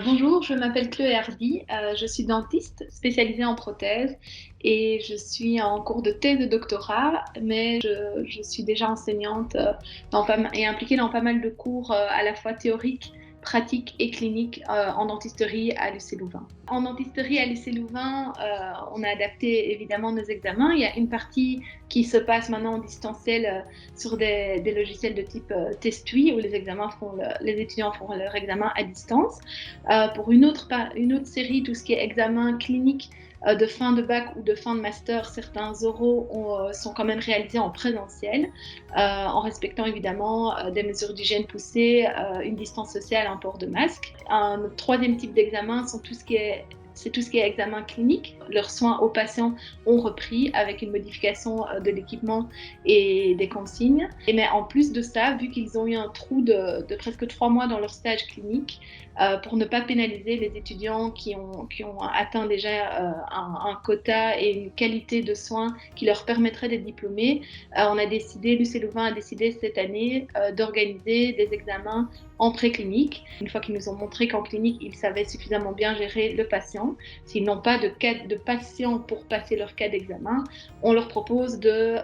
Bonjour, je m'appelle Chloé Hardy, je suis dentiste spécialisée en prothèses et je suis en cours de thèse de doctorat, mais je suis déjà enseignante et impliquée dans pas mal de cours à la fois théoriques, pratiques et cliniques en dentisterie à l'UC Louvain. En dentisterie à l'UC Louvain, on a adapté évidemment nos examens. Il y a une partie qui se passe maintenant en distanciel sur des logiciels de type Testui où les étudiants font leur examen à distance. Pour une autre série, tout ce qui est examen clinique de fin de bac ou de fin de master, certains oraux sont quand même réalisés en présentiel, en respectant évidemment des mesures d'hygiène poussées, une distance sociale, un port de masque. Un troisième type d'examen c'est tout ce qui est examen clinique. Leurs soins aux patients ont repris avec une modification de l'équipement et des consignes. Mais en plus de ça, vu qu'ils ont eu un trou de presque 3 mois dans leur stage clinique, pour ne pas pénaliser les étudiants qui ont atteint déjà un quota et une qualité de soins qui leur permettrait d'être diplômés, l'UC Louvain a décidé cette année d'organiser des examens en préclinique. Une fois qu'ils nous ont montré qu'en clinique, ils savaient suffisamment bien gérer le patient, s'ils n'ont pas de patient pour passer leur cas d'examen, on leur propose de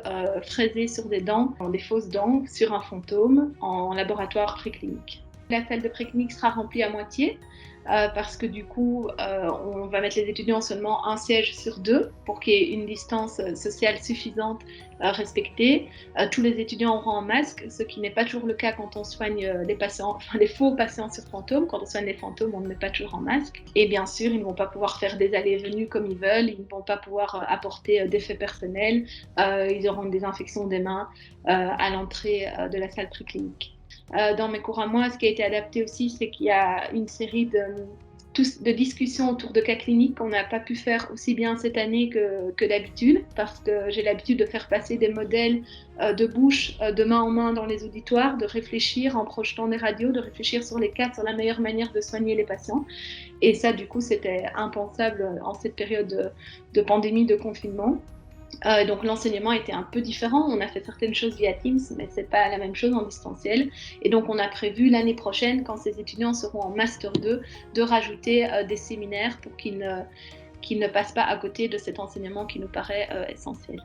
fraiser sur des dents, des fausses dents, sur un fantôme en laboratoire préclinique. La salle de préclinique sera remplie à moitié parce que du coup, on va mettre les étudiants seulement un siège sur deux pour qu'il y ait une distance sociale suffisante respectée. Tous les étudiants auront un masque, ce qui n'est pas toujours le cas quand on soigne les patients, enfin les faux patients sur fantômes. Quand on soigne les fantômes, on ne met pas toujours un masque. Et bien sûr, ils ne vont pas pouvoir faire des allées et venues comme ils veulent, ils ne vont pas pouvoir apporter des faits personnels, ils auront une désinfection des mains à l'entrée de la salle préclinique. Dans mes cours à moi, ce qui a été adapté aussi, c'est qu'il y a une série de discussions autour de cas cliniques qu'on n'a pas pu faire aussi bien cette année que d'habitude, parce que j'ai l'habitude de faire passer des modèles de bouche de main en main dans les auditoires, de réfléchir en projetant des radios, de réfléchir sur les cas, sur la meilleure manière de soigner les patients. Et ça, du coup, c'était impensable en cette période de pandémie, de confinement. Donc l'enseignement était un peu différent, on a fait certaines choses via Teams, mais c'est pas la même chose en distanciel. Et donc on a prévu l'année prochaine, quand ces étudiants seront en Master 2, de rajouter des séminaires pour qu'ils ne passent pas à côté de cet enseignement qui nous paraît essentiel.